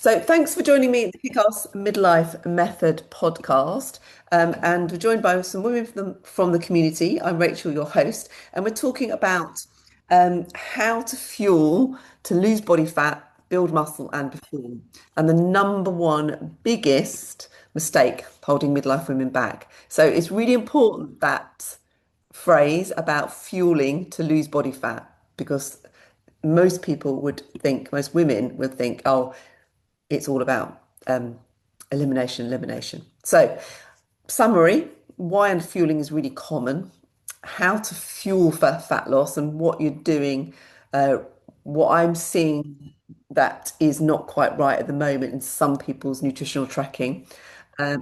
So, thanks for joining me at the Kickass Midlife Method podcast. And we're joined by some women from the community. I'm Rachel, your host, and we're talking about how to fuel to lose body fat, build muscle, and perform. And the number one biggest mistake holding midlife women back. So, it's really important that phrase about fueling to lose body fat because most people would think, most women would think, oh, it's all about elimination, elimination. So, summary, why and fueling is really common, how to fuel for fat loss and what you're doing, uh, what I'm seeing that is not quite right at the moment in some people's nutritional tracking.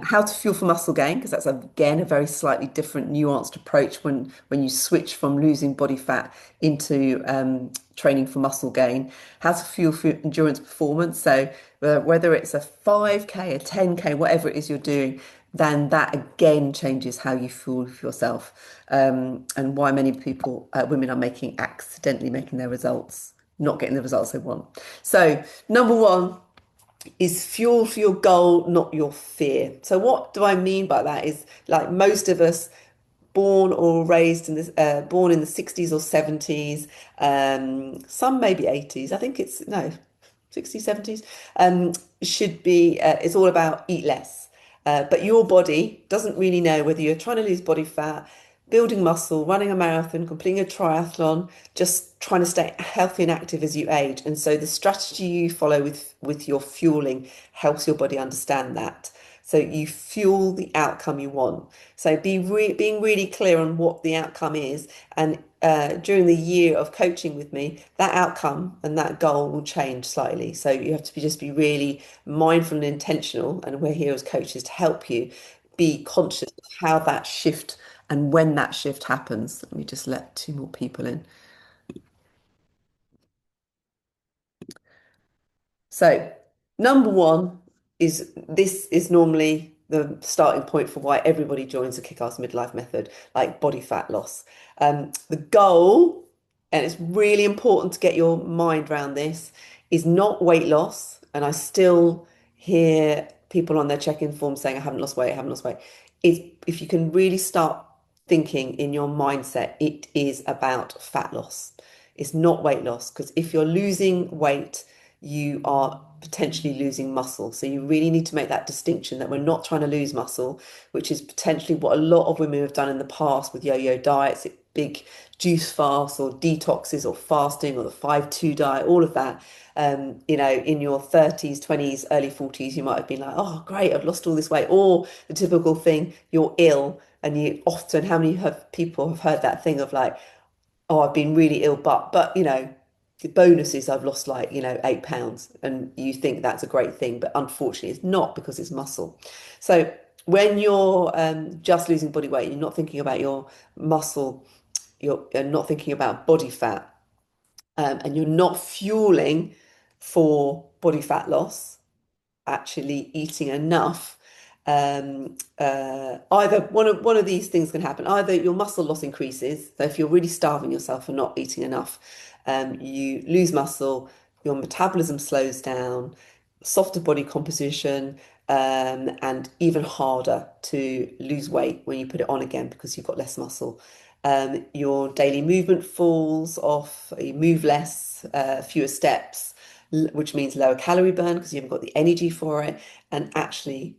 How to fuel for muscle gain, because that's again a very slightly different, nuanced approach when you switch from losing body fat into training for muscle gain. How to fuel for endurance performance. So whether it's a 5K, a 10K, whatever it is you're doing, then that again changes how you fuel for yourself, and why many people, women, are accidentally making their results, not getting the results they want. So number one is fuel for your goal, not your fear. So what do I mean by that is like most of us born or raised in this born in the 60s or 70s, some maybe 80s. I think it's no 60s, 70s, should be it's all about eat less. But your body doesn't really know whether you're trying to lose body fat, building muscle, running a marathon, completing a triathlon, just trying to stay healthy and active as you age. And so the strategy you follow with your fueling helps your body understand that. So you fuel the outcome you want. So being really clear on what the outcome is, and during the year of coaching with me, that outcome and that goal will change slightly. So you have to just be really mindful and intentional, and we're here as coaches to help you be conscious of how that shift and when that shift happens. Let me just let two more people in. So, number one is this is normally the starting point for why everybody joins the Kick-Ass Midlife Method, like body fat loss. The goal, and it's really important to get your mind around this, is not weight loss. And I still hear people on their check-in form saying, I haven't lost weight, I haven't lost weight. Is if you can really start thinking in your mindset, it is about fat loss. It's not weight loss, because if you're losing weight, you are potentially losing muscle. So you really need to make that distinction that we're not trying to lose muscle, which is potentially what a lot of women have done in the past with yo-yo diets, big juice fasts or detoxes or fasting or the 5-2 diet, all of that. In your 30s, 20s, early 40s, you might have been like, oh, great, I've lost all this weight. Or the typical thing, you're ill. And you often, how many people have heard that thing of like, oh, I've been really ill, but the bonus is I've lost like, 8 pounds, and you think that's a great thing, but unfortunately it's not, because it's muscle. So when you're just losing body weight, you're not thinking about your muscle, you're not thinking about body fat, and you're not fueling for body fat loss, actually eating enough. Either one of these things can happen. Either your muscle loss increases, so if you're really starving yourself and not eating enough, you lose muscle, your metabolism slows down, softer body composition, and even harder to lose weight when you put it on again because you've got less muscle. Your daily movement falls off, you move less, fewer steps, which means lower calorie burn because you haven't got the energy for it. And actually,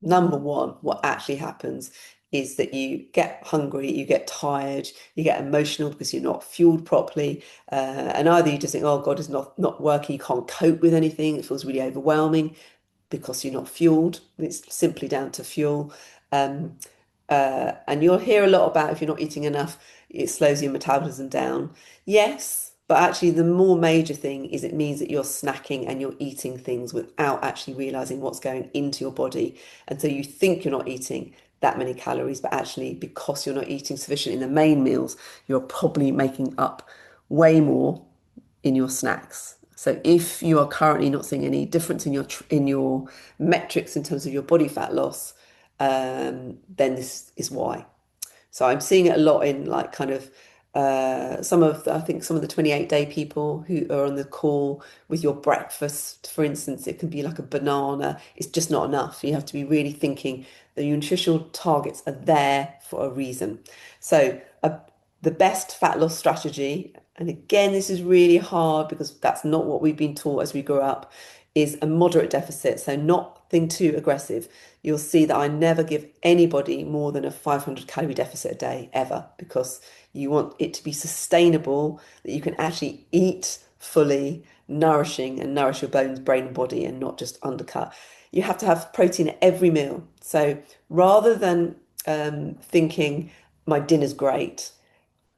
number one, what actually happens is that you get hungry, you get tired, you get emotional because you're not fueled properly. And either you just think, oh God, it's not working, you can't cope with anything, it feels really overwhelming because you're not fueled. It's simply down to fuel. Um, and you'll hear a lot about if you're not eating enough, it slows your metabolism down. Yes, but actually, the more major thing is it means that you're snacking and you're eating things without actually realizing what's going into your body. And so you think you're not eating that many calories, but actually, because you're not eating sufficient in the main meals, you're probably making up way more in your snacks. So if you are currently not seeing any difference in your metrics in terms of your body fat loss, then this is why. So I'm seeing it a lot in like kind of I think some of the 28-day people who are on the call with your breakfast, for instance, it can be like a banana. It's just not enough. You have to be really thinking the nutritional targets are there for a reason. So, the best fat loss strategy, and again, this is really hard because that's not what we've been taught as we grow up, is a moderate deficit. So, nothing too aggressive. You'll see that I never give anybody more than a 500 calorie deficit a day ever because you want it to be sustainable, that you can actually eat fully, nourishing and nourish your bones, brain, and body, and not just undercut. You have to have protein at every meal. So rather than thinking my dinner's great,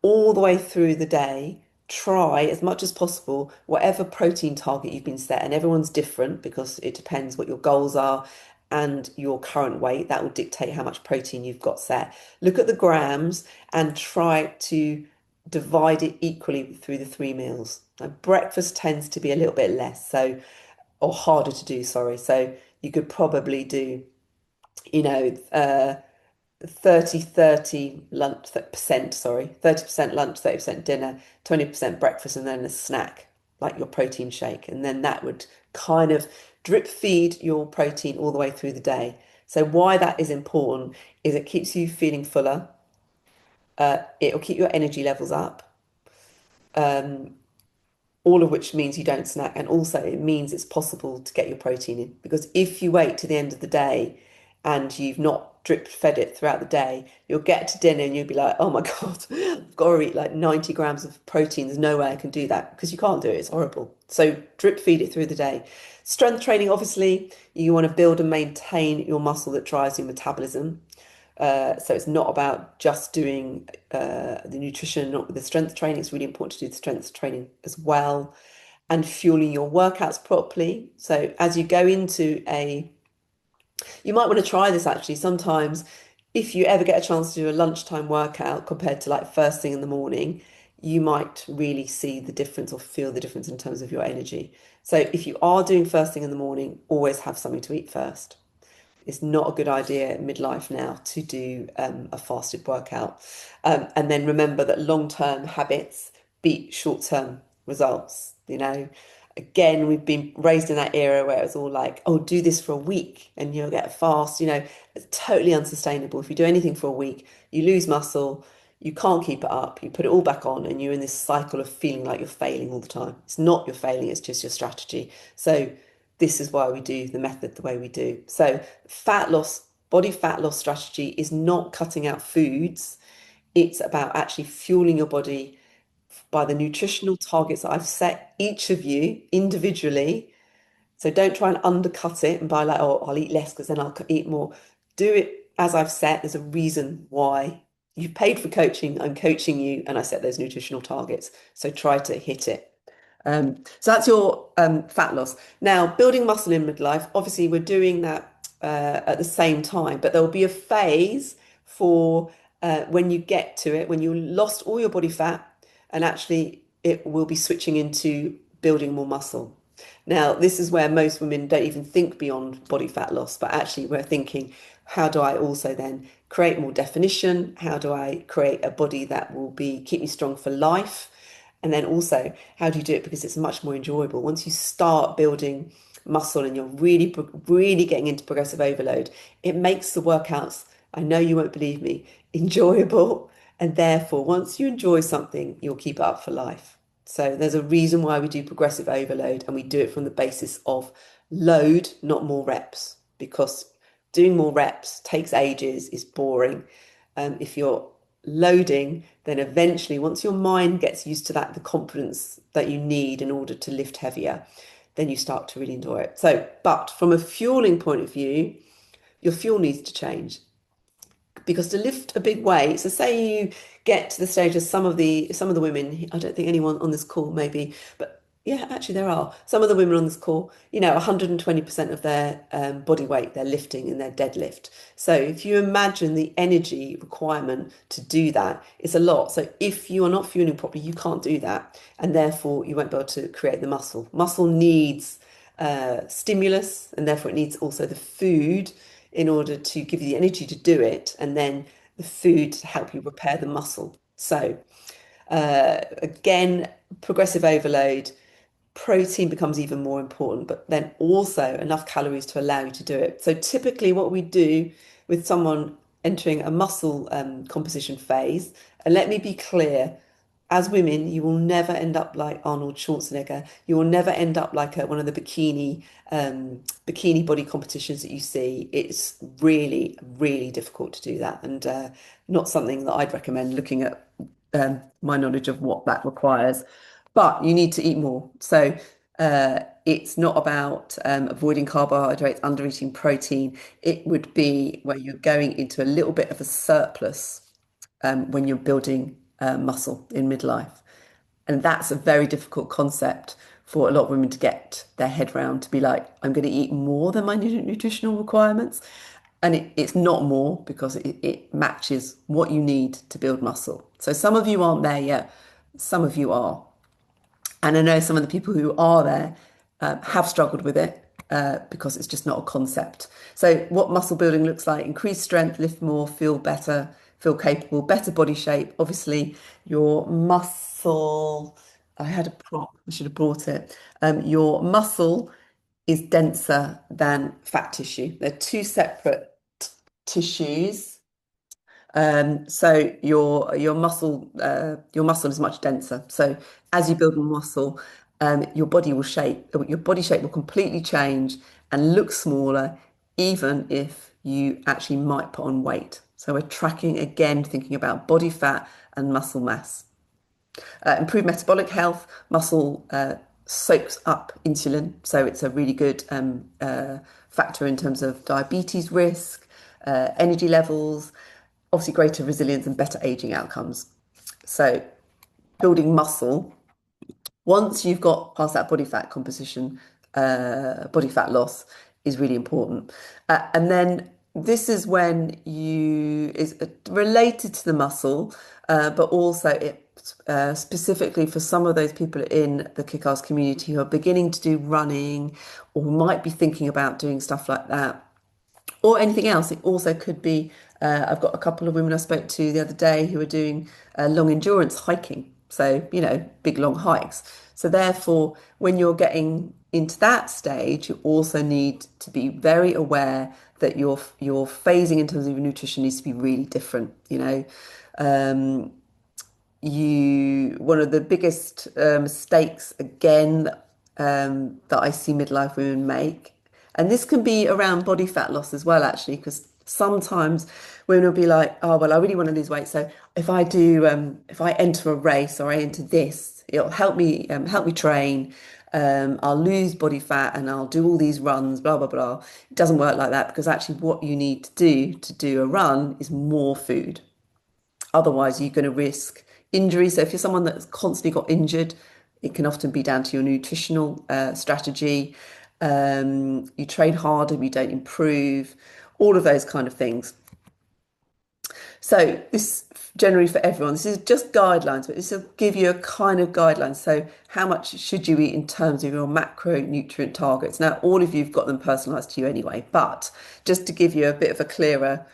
all the way through the day, try as much as possible whatever protein target you've been set. And everyone's different because it depends what your goals are and your current weight. That will dictate how much protein you've got set. Look at the grams and try to divide it equally through the three meals. Now, breakfast tends to be a little bit less, so or harder to do, sorry. So you could probably do, you know, 30 lunch percent, sorry, 30% lunch, 30% dinner, 20% breakfast, and then a snack like your protein shake. And then that would kind of drip feed your protein all the way through the day. So why that is important is it keeps you feeling fuller. It'll keep your energy levels up. All of which means you don't snack. And also, it means it's possible to get your protein in. Because if you wait to the end of the day and you've not drip fed it throughout the day, you'll get to dinner and you'll be like, oh my God, I've got to eat like 90 grams of protein. There's no way I can do that because you can't do it. It's horrible. So, drip feed it through the day. Strength training, obviously, you want to build and maintain your muscle that drives your metabolism. So it's not about just doing the nutrition, not the strength training. It's really important to do the strength training as well and fueling your workouts properly. So as you go into you might want to try this actually sometimes if you ever get a chance to do a lunchtime workout compared to like first thing in the morning, you might really see the difference or feel the difference in terms of your energy. So if you are doing first thing in the morning, always have something to eat first. It's not a good idea in midlife now to do a fasted workout. And then remember that long-term habits beat short-term results. Again, we've been raised in that era where it was all like, oh, do this for a week and you'll get fast. It's totally unsustainable. If you do anything for a week, you lose muscle, you can't keep it up, you put it all back on, and you're in this cycle of feeling like you're failing all the time. It's not your failing, it's just your strategy. So this is why we do the method the way we do. So body fat loss strategy is not cutting out foods. It's about actually fueling your body by the nutritional targets that I've set each of you individually. So don't try and undercut it and buy like, oh, I'll eat less because then I'll eat more. Do it as I've set. There's a reason why. You've paid for coaching. I'm coaching you, and I set those nutritional targets. So try to hit it. So that's your fat loss. Now, building muscle in midlife, obviously, we're doing that at the same time, but there will be a phase for when you get to it, when you lost all your body fat, and actually it will be switching into building more muscle. Now, this is where most women don't even think beyond body fat loss, but actually we're thinking, how do I also then create more definition? How do I create a body that will keep me strong for life? And then also, how do you do it? Because it's much more enjoyable. Once you start building muscle and you're really getting into progressive overload, it makes the workouts, I know you won't believe me, enjoyable. And therefore, once you enjoy something, you'll keep it up for life. So there's a reason why we do progressive overload, and we do it from the basis of load, not more reps, because doing more reps takes ages, is boring. If you're loading, then eventually, once your mind gets used to that, the confidence that you need in order to lift heavier, then you start to really enjoy it. So, but from a fueling point of view, your fuel needs to change because to lift a big weight, so say you get to the stage of some of the women, I don't think anyone on this call maybe, but yeah, actually there are some of the women on this call, 120% of their body weight they're lifting in their deadlift. So if you imagine the energy requirement to do that, it's a lot. So if you are not fueling properly, you can't do that, and therefore you won't be able to create the muscle. Muscle needs stimulus, and therefore it needs also the food in order to give you the energy to do it, and then the food to help you repair the muscle. So Again, progressive overload, protein becomes even more important, but then also enough calories to allow you to do it. So typically, what we do with someone entering a muscle composition phase, and let me be clear, as women, you will never end up like Arnold Schwarzenegger. You will never end up like one of the bikini body competitions that you see. It's really, really difficult to do that, and not something that I'd recommend looking at my knowledge of what that requires. But you need to eat more. So it's not about avoiding carbohydrates, under eating protein. It would be where you're going into a little bit of a surplus when you're building muscle in midlife. And that's a very difficult concept for a lot of women to get their head round to be like, I'm going to eat more than my nutritional requirements. And it's not more because it matches what you need to build muscle. So some of you aren't there yet, some of you are. And I know some of the people who are there have struggled with it because it's just not a concept. So, what muscle building looks like: increase strength, lift more, feel better, feel capable, better body shape. Obviously, your muscle. I had a prop, I should have brought it. Your muscle is denser than fat tissue. They're two separate tissues. So your muscle is much denser. So as you build more muscle, your body shape will completely change and look smaller, even if you actually might put on weight. So we're tracking again, thinking about body fat and muscle mass. Improved metabolic health, muscle soaks up insulin, so it's a really good factor in terms of diabetes risk, energy levels, obviously greater resilience and better aging outcomes. So building muscle, once you've got past that body fat composition, body fat loss is really important. And then this is when you is related to the muscle, but also it specifically for some of those people in the Kickass community who are beginning to do running or might be thinking about doing stuff like that or anything else. It also could be, I've got a couple of women I spoke to the other day who are doing long endurance hiking. So, big long hikes. So, therefore, when you're getting into that stage, you also need to be very aware that your phasing in terms of your nutrition needs to be really different. One of the biggest mistakes again that I see midlife women make, and this can be around body fat loss as well, actually, because sometimes women will be like, oh well, I really want to lose weight, so if I enter a race or I enter this, it'll help me train. I'll lose body fat and I'll do all these runs, blah blah blah. It doesn't work like that because actually what you need to do a run is more food. Otherwise, you're going to risk injury. So if you're someone that's constantly got injured, it can often be down to your nutritional strategy. You train harder, you don't improve, all of those kind of things. So this generally for everyone, this is just guidelines, but this will give you a kind of guideline. So how much should you eat in terms of your macronutrient targets? Now, all of you've got them personalized to you anyway, but just to give you a bit of a clearer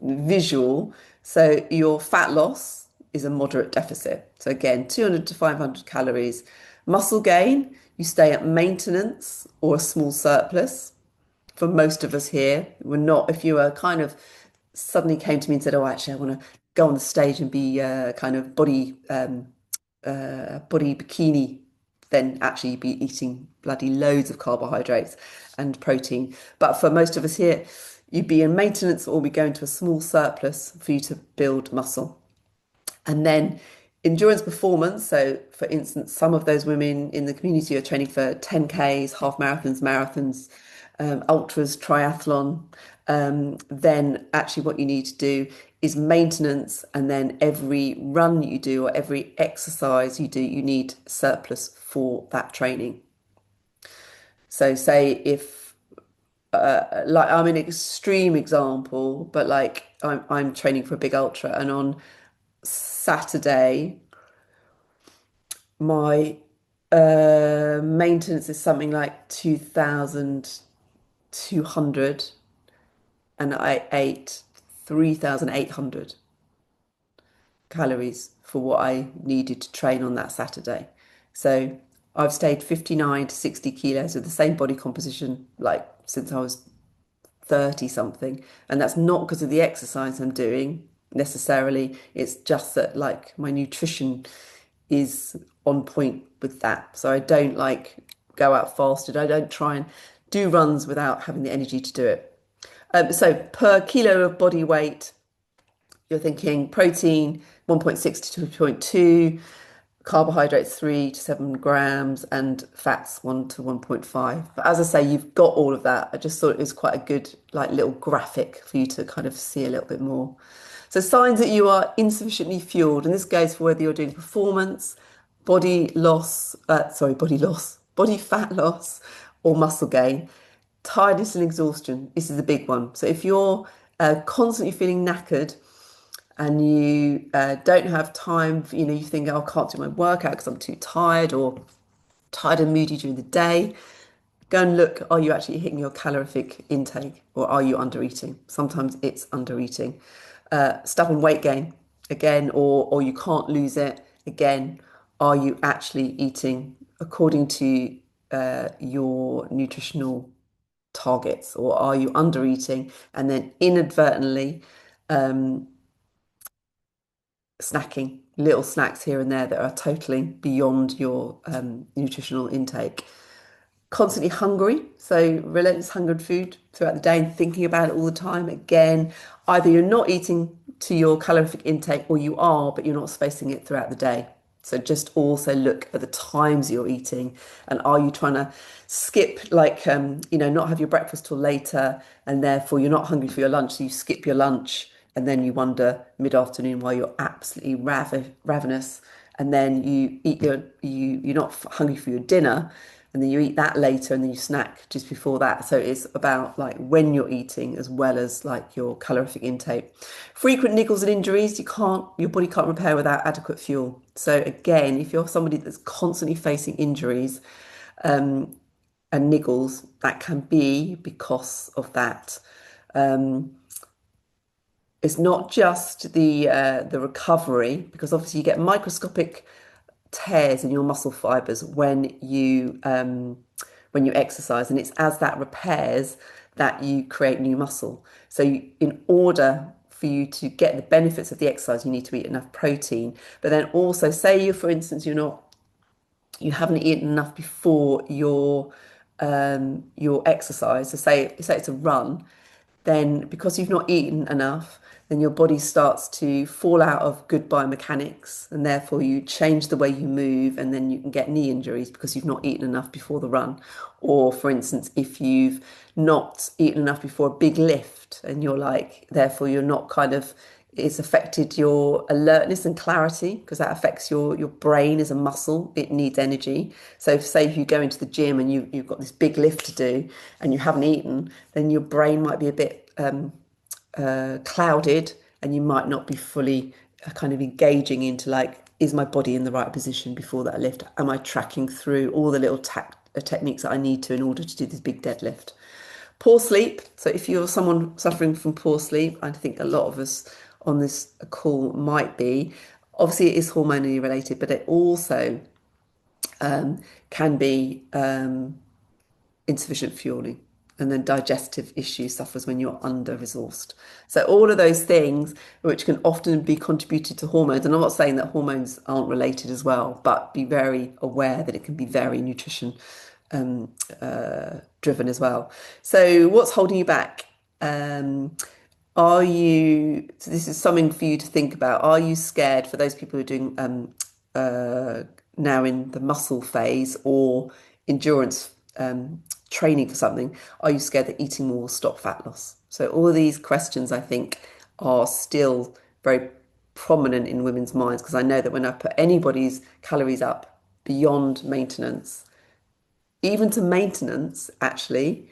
visual. So your fat loss is a moderate deficit. So again, 200 to 500 calories. Muscle gain, you stay at maintenance or a small surplus for most of us here. We're not, if you were kind of suddenly came to me and said, oh, actually, I want to go on the stage and be kind of body bikini, then actually you'd be eating bloody loads of carbohydrates and protein. But for most of us here, you'd be in maintenance or we go into a small surplus for you to build muscle. And then endurance performance. So, for instance, some of those women in the community are training for 10Ks, half marathons, ultras, triathlon. Then, actually, what you need to do is maintenance. And then every run you do or every exercise you do, you need surplus for that training. So, say if like I'm an extreme example, but like I'm training for a big ultra, and on Saturday, my maintenance is something like 2,200, and I ate 3,800 calories for what I needed to train on that Saturday. So I've stayed 59 to 60 kilos with the same body composition like since I was 30 something. And that's not because of the exercise I'm doing necessarily. It's just that like my nutrition is on point with that. So I don't like go out fasted. I don't try and do runs without having the energy to do it. So per kilo of body weight, you're thinking protein 1.6 to 2.2, carbohydrates 3 to 7 grams, and fats 1 to 1.5. But as I say, you've got all of that. I just thought it was quite a good, like, little graphic for you to kind of see a little bit more. So signs that you are insufficiently fueled, and this goes for whether you're doing performance, body fat loss, or muscle gain. Tiredness and exhaustion. This is a big one. So if you're constantly feeling knackered, and you don't have time, you think, oh, I can't do my workout because I'm too tired or tired and moody during the day, go and look, are you actually hitting your calorific intake or are you under eating? Sometimes it's under eating. Stubborn weight gain, again, or you can't lose it, again, are you actually eating according to your nutritional targets or are you under eating and then inadvertently snacking, little snacks here and there that are totally beyond your nutritional intake. Constantly hungry, so relentless hunger and food throughout the day and thinking about it all the time. Again, either you're not eating to your calorific intake or you are, but you're not spacing it throughout the day. So just also look at the times you're eating and are you trying to skip like not have your breakfast till later and therefore you're not hungry for your lunch, so you skip your lunch and then you wonder mid-afternoon why you're absolutely ravenous and then you're not hungry for your dinner and then you eat that later and then you snack just before that. So it's about like when you're eating as well as like your calorific intake. Frequent niggles and injuries, your body can't repair without adequate fuel. So again, if you're somebody that's constantly facing injuries and niggles, that can be because of that. It's not just the recovery, because obviously you get microscopic tears in your muscle fibers when you exercise, and it's as that repairs that you create new muscle. So in order for you to get the benefits of the exercise, you need to eat enough protein. But then also, say you, for instance, you haven't eaten enough before your exercise. So say it's a run, then because you've not eaten enough, then your body starts to fall out of good biomechanics, and therefore you change the way you move, and then you can get knee injuries because you've not eaten enough before the run. Or, for instance, if you've not eaten enough before a big lift, and you're like, therefore you're not kind of, it's affected your alertness and clarity because that affects your brain as a muscle. It needs energy. So say if you go into the gym and you've got this big lift to do and you haven't eaten, then your brain might be a bit clouded and you might not be fully kind of engaging into like, is my body in the right position before that lift? Am I tracking through all the little techniques that I need to in order to do this big deadlift? Poor sleep. So if you're someone suffering from poor sleep, I think a lot of us on this call might be. Obviously, it is hormonally related, but it also can be insufficient fueling. And then digestive issues suffers when you're under-resourced. So all of those things, which can often be contributed to hormones, and I'm not saying that hormones aren't related as well, but be very aware that it can be very nutrition driven as well. So what's holding you back? So this is something for you to think about. Are you scared for those people who are doing now in the muscle phase or endurance training for something? Are you scared that eating more will stop fat loss? So all of these questions, I think, are still very prominent in women's minds because I know that when I put anybody's calories up beyond maintenance, even to maintenance, actually,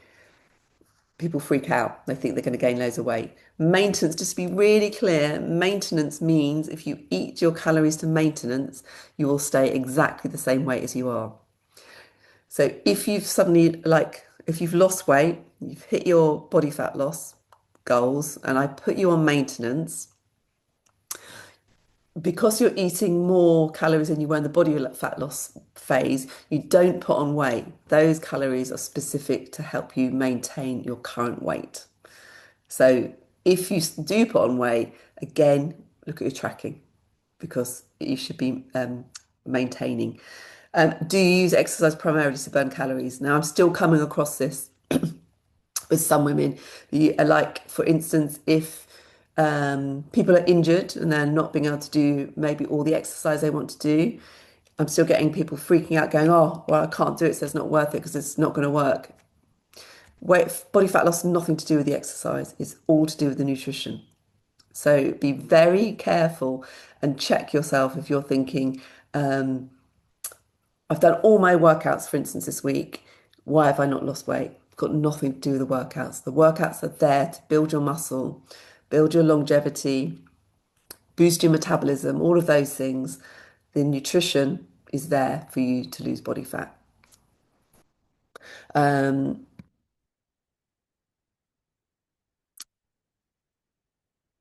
people freak out. They think they're going to gain loads of weight. Maintenance, just to be really clear, maintenance means if you eat your calories to maintenance, you will stay exactly the same weight as you are. So if you've suddenly, like, if you've lost weight, you've hit your body fat loss goals, and I put you on maintenance, because you're eating more calories than you were in the body fat loss phase, you don't put on weight. Those calories are specific to help you maintain your current weight. So if you do put on weight, again, look at your tracking because you should be maintaining. Do you use exercise primarily to burn calories? Now, I'm still coming across this with some women. Like, for instance, if people are injured and they're not being able to do maybe all the exercise they want to do, I'm still getting people freaking out, going, "Oh, well, I can't do it, so it's not worth it because it's not going to work." Body fat loss has nothing to do with the exercise; it's all to do with the nutrition. So be very careful and check yourself if you're thinking, I've done all my workouts, for instance, this week. Why have I not lost weight? Got nothing to do with the workouts. The workouts are there to build your muscle, build your longevity, boost your metabolism, all of those things. The nutrition is there for you to lose body fat. Um,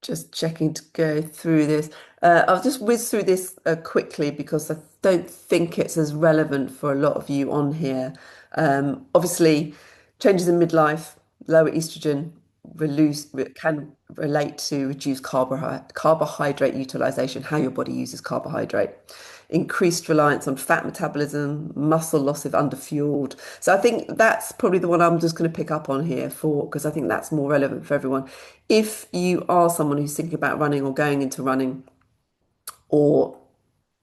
Just checking to go through this. I'll just whiz through this quickly because I don't think it's as relevant for a lot of you on here. Obviously, changes in midlife, lower estrogen, can relate to reduced carbohydrate utilization, how your body uses carbohydrate, increased reliance on fat metabolism, muscle loss if underfueled. So I think that's probably the one I'm just going to pick up on here for because I think that's more relevant for everyone. If you are someone who's thinking about running or going into running or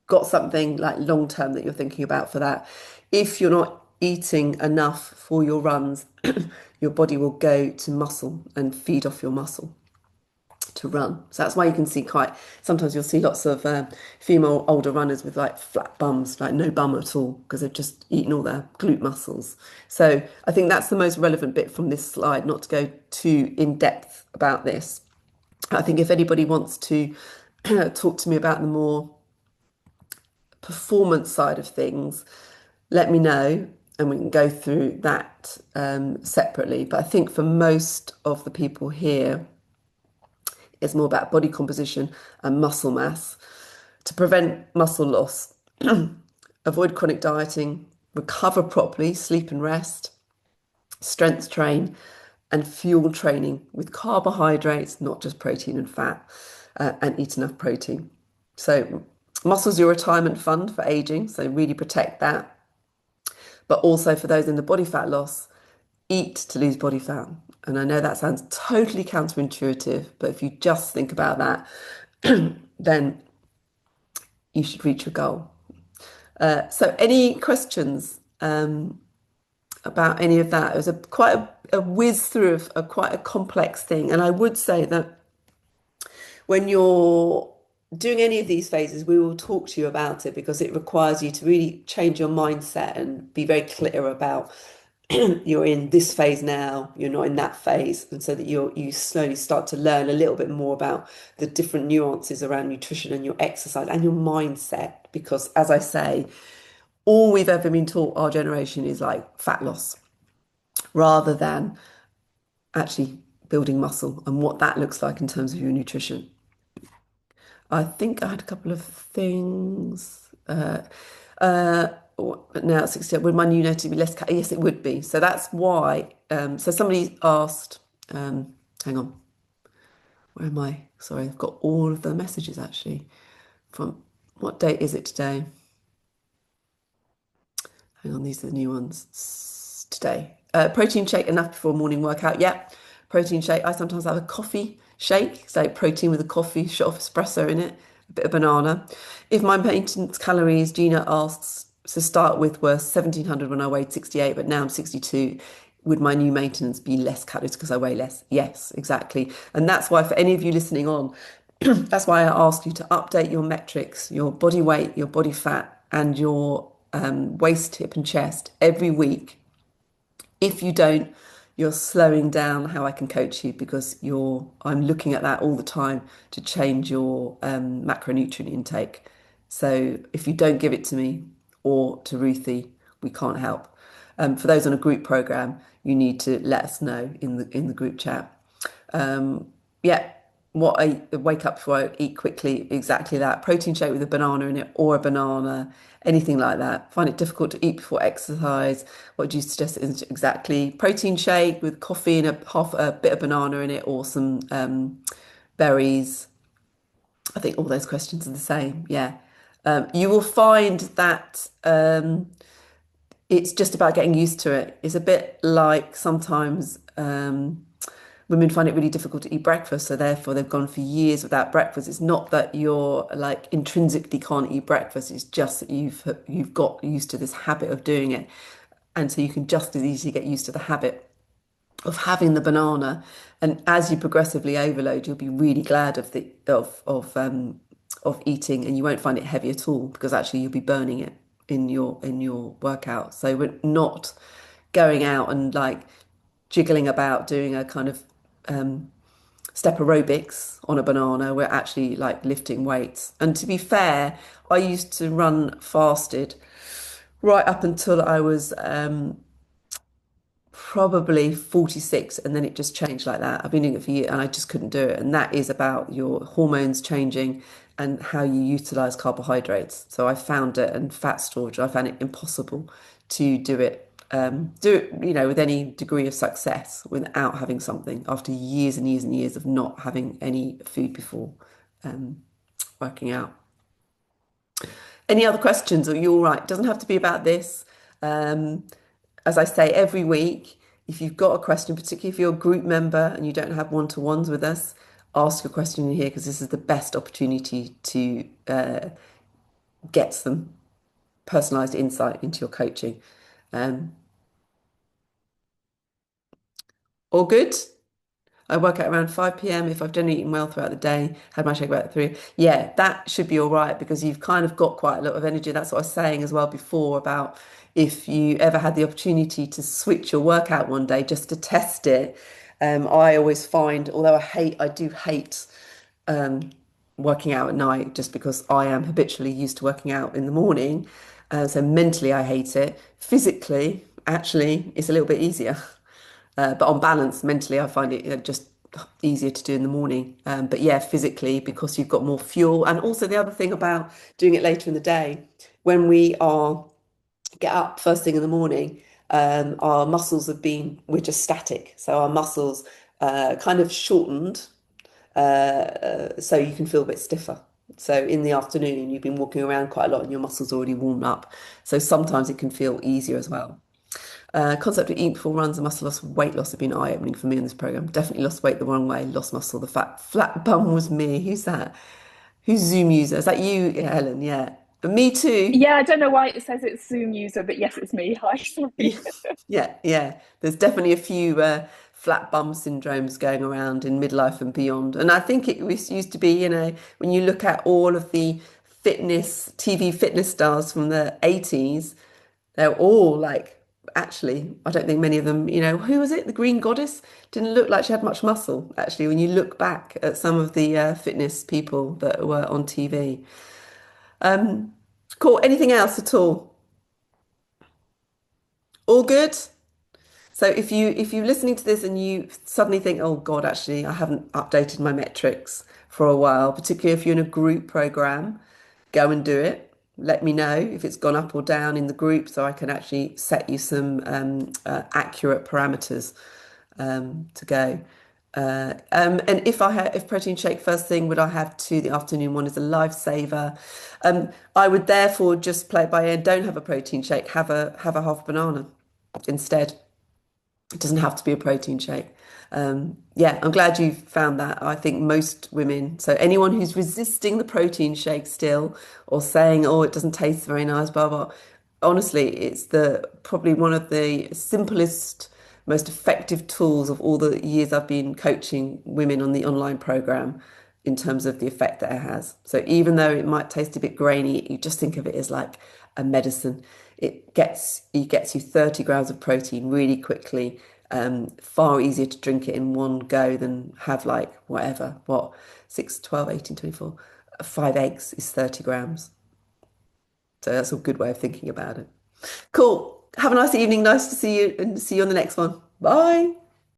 got something like long term that you're thinking about for that, if you're not eating enough for your runs, your body will go to muscle and feed off your muscle to run. So that's why you can see quite sometimes you'll see lots of female older runners with like flat bums, like no bum at all, because they've just eaten all their glute muscles. So I think that's the most relevant bit from this slide, not to go too in depth about this. I think if anybody wants to talk to me about the more performance side of things, let me know and we can go through that separately. But I think for most of the people here, it's more about body composition and muscle mass. To prevent muscle loss, avoid chronic dieting, recover properly, sleep and rest, strength train, and fuel training with carbohydrates, not just protein and fat, and eat enough protein. So, muscle's your retirement fund for aging, so really protect that. But also for those in the body fat loss, eat to lose body fat. And I know that sounds totally counterintuitive, but if you just think about that, then you should reach your goal. So, any questions about any of that? It was quite a whiz through of quite a complex thing. And I would say that when you're doing any of these phases, we will talk to you about it because it requires you to really change your mindset and be very clear about you're in this phase now, you're not in that phase, and so that you slowly start to learn a little bit more about the different nuances around nutrition and your exercise and your mindset. Because as I say, all we've ever been taught, our generation, is like fat loss rather than actually building muscle and what that looks like in terms of your nutrition. I think I had a couple of things. Uh, but now at 60, would my new native be less? Yes, it would be. So that's why. So somebody asked, hang on, where am I? Sorry, I've got all of the messages actually. From what date is it today? Hang on, these are the new ones. Today. Protein shake enough before morning workout. Yeah, protein shake. I sometimes have a coffee shake, so protein with a coffee, shot of espresso in it, a bit of banana. If my maintenance calories, Gina asks, to start with were 1700 when I weighed 68, but now I'm 62. Would my new maintenance be less calories because I weigh less? Yes, exactly. And that's why for any of you listening on, that's why I ask you to update your metrics, your body weight, your body fat, and your waist, hip, and chest every week. If you don't, you're slowing down how I can coach you because I'm looking at that all the time to change your macronutrient intake. So if you don't give it to me or to Ruthie, we can't help. For those on a group program, you need to let us know in the group chat. Yeah, what I wake up before I eat quickly, exactly that. Protein shake with a banana in it or a banana, anything like that. Find it difficult to eat before exercise. What do you suggest is exactly protein shake with coffee and a bit of banana in it or some berries. I think all those questions are the same. Yeah. You will find that it's just about getting used to it. It's a bit like sometimes women find it really difficult to eat breakfast, so therefore they've gone for years without breakfast. It's not that you're like intrinsically can't eat breakfast, it's just that you've got used to this habit of doing it. And so you can just as easily get used to the habit of having the banana. And as you progressively overload, you'll be really glad of eating, and you won't find it heavy at all because actually you'll be burning it in your workout. So we're not going out and like jiggling about doing a kind of step aerobics on a banana. We're actually like lifting weights. And to be fair, I used to run fasted right up until I was probably 46, and then it just changed like that. I've been doing it for years and I just couldn't do it. And that is about your hormones changing and how you utilize carbohydrates. So I found it and fat storage, I found it impossible to do it, with any degree of success without having something after years and years and years of not having any food before working out. Any other questions? Or you all right? Doesn't have to be about this. Um, as I say, every week, if you've got a question, particularly if you're a group member and you don't have one-to-ones with us, ask a question in here because this is the best opportunity to get some personalized insight into your coaching. Um, all good? I work out around 5 p.m. if I've generally eaten well throughout the day, had my shake about 3. Yeah, that should be all right because you've kind of got quite a lot of energy. That's what I was saying as well before about if you ever had the opportunity to switch your workout one day just to test it. I always find, although I do hate working out at night just because I am habitually used to working out in the morning. So mentally, I hate it. Physically, actually, it's a little bit easier. But on balance, mentally, I find it just easier to do in the morning. But yeah, physically, because you've got more fuel. And also the other thing about doing it later in the day, when we are get up first thing in the morning, our muscles we're just static. So our muscles kind of shortened, so you can feel a bit stiffer. So in the afternoon, you've been walking around quite a lot and your muscles already warmed up. So sometimes it can feel easier as well. Concept of eating before runs and muscle loss, weight loss have been eye-opening for me in this program. Definitely lost weight the wrong way, lost muscle, the flat bum was me. Who's that? Who's Zoom user? Is that you, Helen? Yeah. But me too. Yeah, I don't know why it says it's Zoom user, but yes, it's me. Hi, Yeah, sorry. yeah. There's definitely a few flat bum syndromes going around in midlife and beyond. And I think it used to be, when you look at all of the TV fitness stars from the 80s, they're all like, actually, I don't think many of them, who was it? The Green Goddess didn't look like she had much muscle, actually, when you look back at some of the fitness people that were on TV. Cool. Anything else at all? All good? So if you're listening to this and you suddenly think, oh God, actually, I haven't updated my metrics for a while, particularly if you're in a group program, go and do it. Let me know if it's gone up or down in the group so I can actually set you some accurate parameters to go. And if protein shake first thing, would I have two? The afternoon one is a lifesaver. I would therefore just play it by ear. Don't have a protein shake. Have a half banana instead. It doesn't have to be a protein shake. Yeah, I'm glad you found that. I think most women, so anyone who's resisting the protein shake still, or saying, "Oh, it doesn't taste very nice," blah blah. Honestly, it's the probably one of the simplest, most effective tools of all the years I've been coaching women on the online program in terms of the effect that it has. So even though it might taste a bit grainy, you just think of it as like a medicine. It gets you 30 grams of protein really quickly. Far easier to drink it in one go than have like whatever, what, 6, 12, 18, 24. 5 eggs is 30 grams. So that's a good way of thinking about it. Cool. Have a nice evening. Nice to see you and see you on the next one. Bye.